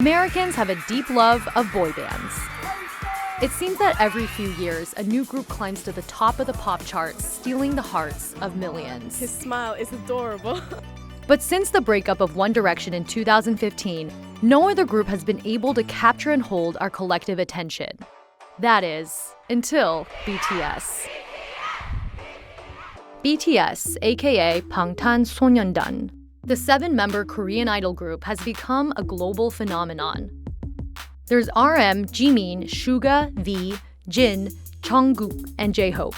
Americans have a deep love of boy bands. It seems that every few years, a new group climbs to the top of the pop charts, stealing the hearts of millions. His smile is adorable. But since the breakup of One Direction in 2015, no other group has been able to capture and hold our collective attention. That is, until BTS. BTS, aka 방탄소년단, the 7-member Korean idol group, has become a global phenomenon. There's RM, Jimin, Suga, V, Jin, Jungkook, and J-Hope.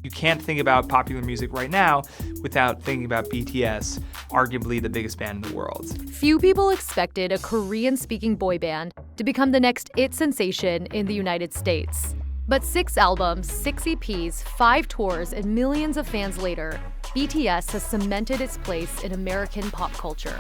You can't think about popular music right now without thinking about BTS, arguably the biggest band in the world. Few people expected a Korean-speaking boy band to become the next IT sensation in the United States. But 6 albums, 6 EPs, 5 tours, and millions of fans later, BTS has cemented its place in American pop culture.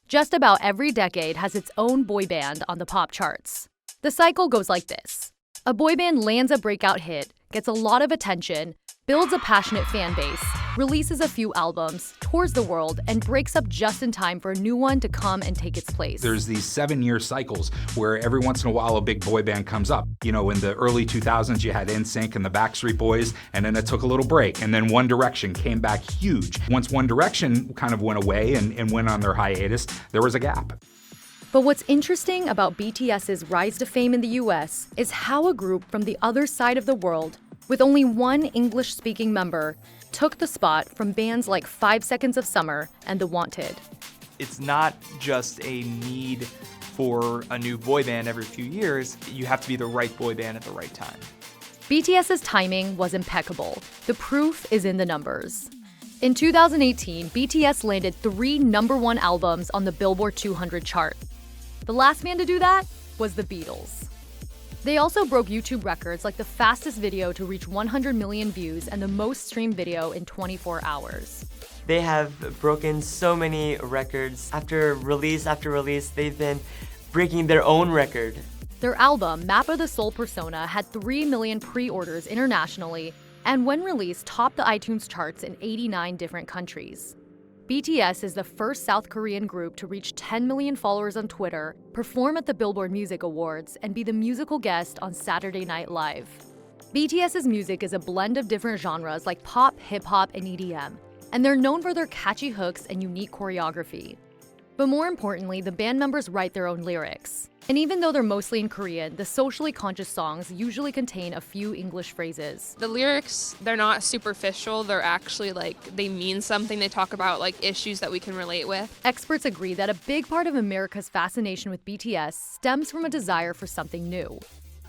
Just about every decade has its own boy band on the pop charts. The cycle goes like this. A boy band lands a breakout hit, gets a lot of attention, builds a passionate fan base, releases a few albums, tours the world, and breaks up just in time for a new one to come and take its place. There's these 7-year cycles where every once in a while a big boy band comes up. You know, in the early 2000s, you had NSYNC and the Backstreet Boys, and then it took a little break. And then One Direction came back huge. Once One Direction kind of went away and went on their hiatus, there was a gap. But what's interesting about BTS's rise to fame in the US is how a group from the other side of the world, with only one English-speaking member, took the spot from bands like 5 Seconds of Summer and The Wanted. It's not just a need for a new boy band every few years. You have to be the right boy band at the right time. BTS's timing was impeccable. The proof is in the numbers. In 2018, BTS landed 3 #1 albums on the Billboard 200 chart. The last band to do that was the Beatles. They also broke YouTube records like the fastest video to reach 100 million views and the most streamed video in 24 hours. They have broken so many records. After release, they've been breaking their own record. Their album, Map of the Soul Persona, had 3 million pre-orders internationally and when released, topped the iTunes charts in 89 different countries. BTS is the first South Korean group to reach 10 million followers on Twitter, perform at the Billboard Music Awards, and be the musical guest on Saturday Night Live. BTS's music is a blend of different genres like pop, hip-hop, and EDM, and they're known for their catchy hooks and unique choreography. But more importantly, the band members write their own lyrics. And even though they're mostly in Korean, the socially conscious songs usually contain a few English phrases. The lyrics, they're not superficial. They're actually they mean something. They talk about issues that we can relate with. Experts agree that a big part of America's fascination with BTS stems from a desire for something new.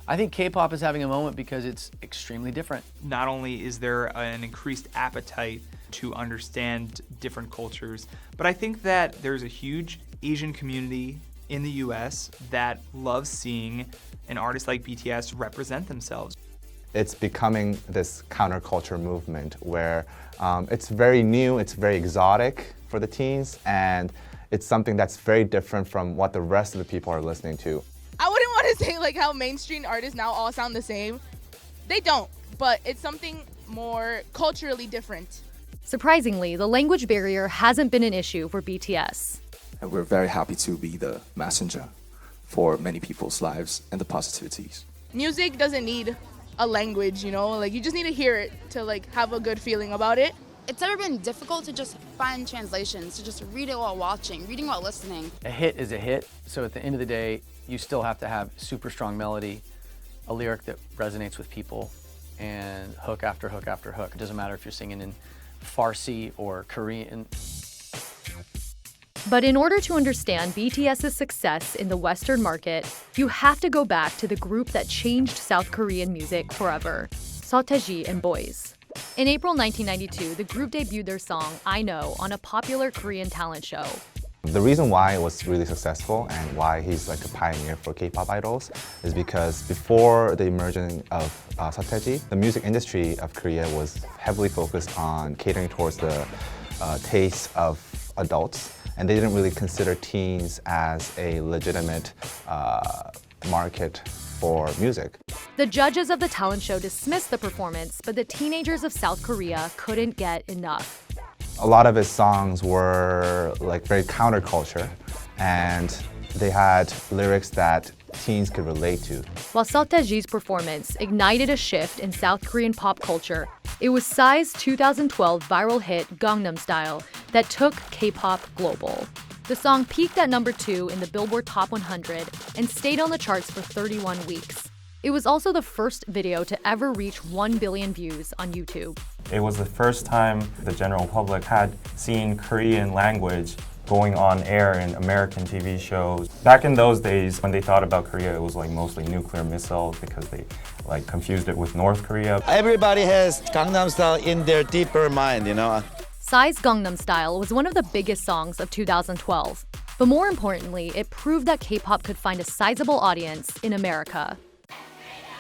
I think K-pop is having a moment because it's extremely different. Not only is there an increased appetite to understand different cultures, but I think that there's a huge Asian community in the US that loves seeing an artist like BTS represent themselves. It's becoming this counterculture movement where it's very new, it's very exotic for the teens, and it's something that's very different from what the rest of the people are listening to. I wouldn't want to say how mainstream artists now all sound the same. They don't, but it's something more culturally different. Surprisingly, the language barrier hasn't been an issue for BTS. And we're very happy to be the messenger for many people's lives and the positivities. Music doesn't need a language, you just need to hear it to have a good feeling about it. It's never been difficult to just find translations, to just read it while watching, reading while listening. A hit is a hit, so at the end of the day, you still have to have super strong melody, a lyric that resonates with people, and hook after hook after hook. It doesn't matter if you're singing in Farsi or Korean. But in order to understand BTS's success in the Western market, you have to go back to the group that changed South Korean music forever, Seo and Boys. In April 1992, the group debuted their song, I Know, on a popular Korean talent show. The reason why it was really successful and why he's a pioneer for K-pop idols is because before the emergence of Seo, the music industry of Korea was heavily focused on catering towards the tastes of adults, and they didn't really consider teens as a legitimate market for music. The judges of the talent show dismissed the performance, but the teenagers of South Korea couldn't get enough. A lot of his songs were very counterculture, and they had lyrics that teens could relate to. While Seotaeji's performance ignited a shift in South Korean pop culture, it was Psy's 2012 viral hit Gangnam Style that took K-pop global. The song peaked at number 2 in the Billboard Top 100 and stayed on the charts for 31 weeks. It was also the first video to ever reach 1 billion views on YouTube. It was the first time the general public had seen Korean language going on air in American TV shows. Back in those days, when they thought about Korea, it was like mostly nuclear missiles because they like confused it with North Korea. Everybody has Gangnam Style in their deeper mind, you know. Psy's Gangnam Style was one of the biggest songs of 2012. But more importantly, it proved that K-pop could find a sizable audience in America.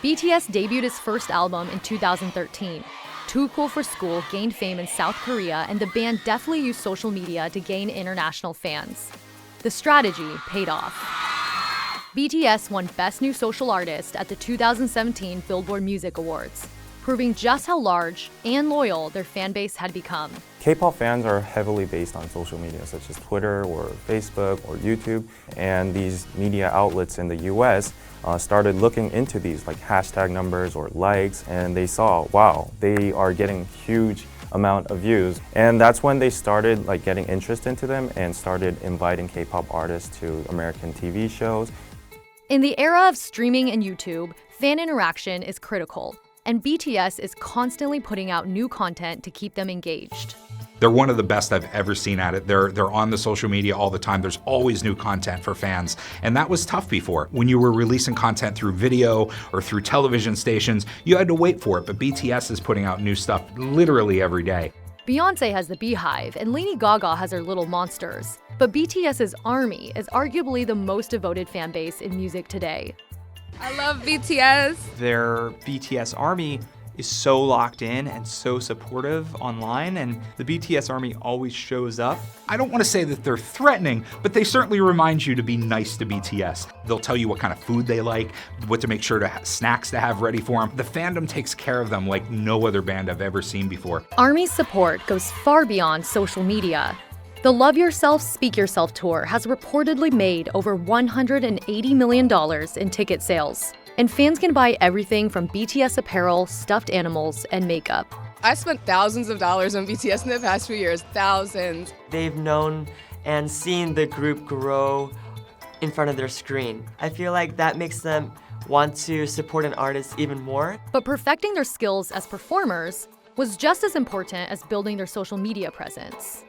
BTS debuted its first album in 2013. Too Cool for School gained fame in South Korea, and the band deftly used social media to gain international fans. The strategy paid off. BTS won Best New Social Artist at the 2017 Billboard Music Awards, proving just how large and loyal their fan base had become. K-pop fans are heavily based on social media such as Twitter or Facebook or YouTube, and these media outlets in the US started looking into these like hashtag numbers or likes, and they saw, wow, they are getting huge amount of views, and that's when they started like getting interest into them and started inviting K-pop artists to American TV shows. In the era of streaming and YouTube, fan interaction is critical, and BTS is constantly putting out new content to keep them engaged. They're one of the best I've ever seen at it. They're on the social media all the time. There's always new content for fans. And that was tough before. When you were releasing content through video or through television stations, you had to wait for it. But BTS is putting out new stuff literally every day. Beyonce has the Beehive, and Lady Gaga has her Little Monsters. But BTS's ARMY is arguably the most devoted fan base in music today. I love BTS. Their BTS ARMY is so locked in and so supportive online, and the BTS ARMY always shows up. I don't want to say that they're threatening, but they certainly remind you to be nice to BTS. They'll tell you what kind of food they like, what to make sure to snacks to have ready for them. The fandom takes care of them like no other band I've ever seen before. ARMY's support goes far beyond social media. The Love Yourself, Speak Yourself tour has reportedly made over $180 million in ticket sales. And fans can buy everything from BTS apparel, stuffed animals, and makeup. I spent thousands of dollars on BTS in the past few years, thousands. They've known and seen the group grow in front of their screen. I feel like that makes them want to support an artist even more. But perfecting their skills as performers was just as important as building their social media presence.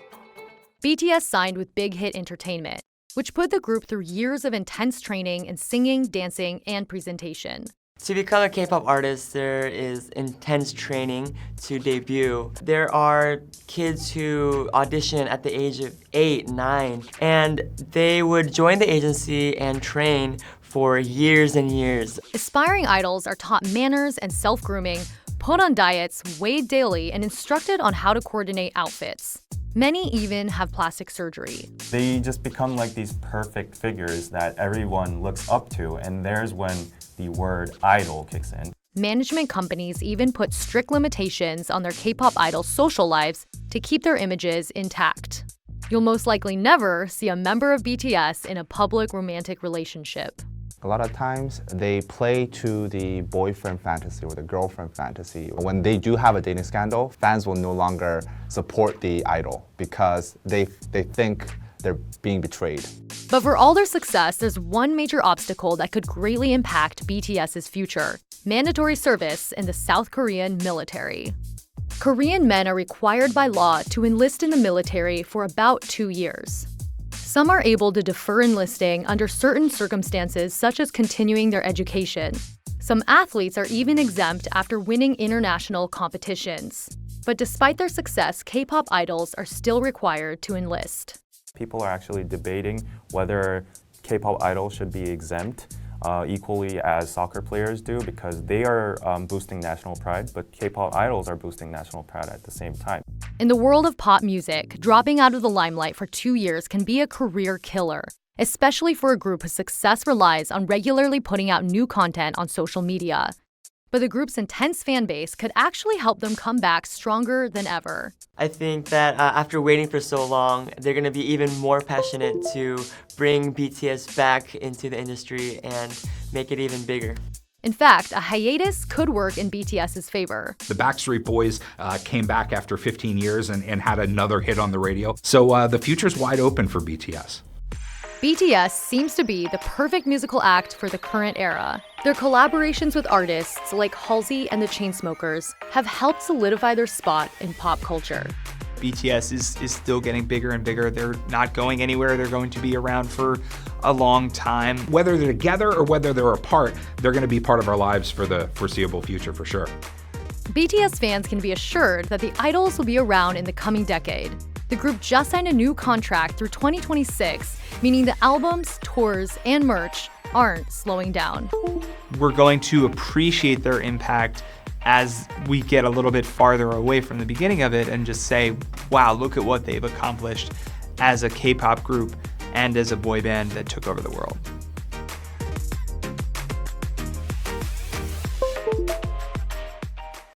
BTS signed with Big Hit Entertainment, which put the group through years of intense training in singing, dancing, and presentation. To become a K-pop artist, there is intense training to debut. There are kids who audition at the age of 8, 9, and they would join the agency and train for years and years. Aspiring idols are taught manners and self-grooming, put on diets, weighed daily, and instructed on how to coordinate outfits. Many even have plastic surgery. They just become like these perfect figures that everyone looks up to, and there's when the word idol kicks in. Management companies even put strict limitations on their K-pop idols' social lives to keep their images intact. You'll most likely never see a member of BTS in a public romantic relationship. A lot of times they play to the boyfriend fantasy or the girlfriend fantasy. When they do have a dating scandal, fans will no longer support the idol because they think they're being betrayed. But for all their success, there's one major obstacle that could greatly impact BTS's future: mandatory service in the South Korean military. Korean men are required by law to enlist in the military for about 2 years. Some are able to defer enlisting under certain circumstances, such as continuing their education. Some athletes are even exempt after winning international competitions. But despite their success, K-pop idols are still required to enlist. People are actually debating whether K-pop idols should be exempt equally as soccer players do, because they are boosting national pride, but K-pop idols are boosting national pride at the same time. In the world of pop music, dropping out of the limelight for 2 years can be a career killer, especially for a group whose success relies on regularly putting out new content on social media. But the group's intense fan base could actually help them come back stronger than ever. I think that after waiting for so long, they're going to be even more passionate to bring BTS back into the industry and make it even bigger. In fact, a hiatus could work in BTS's favor. The Backstreet Boys came back after 15 years and had another hit on the radio. So the future's wide open for BTS. BTS seems to be the perfect musical act for the current era. Their collaborations with artists like Halsey and the Chainsmokers have helped solidify their spot in pop culture. BTS is still getting bigger and bigger. They're not going anywhere. They're going to be around for a long time. Whether they're together or whether they're apart, they're going to be part of our lives for the foreseeable future for sure. BTS fans can be assured that the idols will be around in the coming decade. The group just signed a new contract through 2026, meaning the albums, tours, and merch aren't slowing down. We're going to appreciate their impact as we get a little bit farther away from the beginning of it and just say, wow, look at what they've accomplished as a K-pop group and as a boy band that took over the world.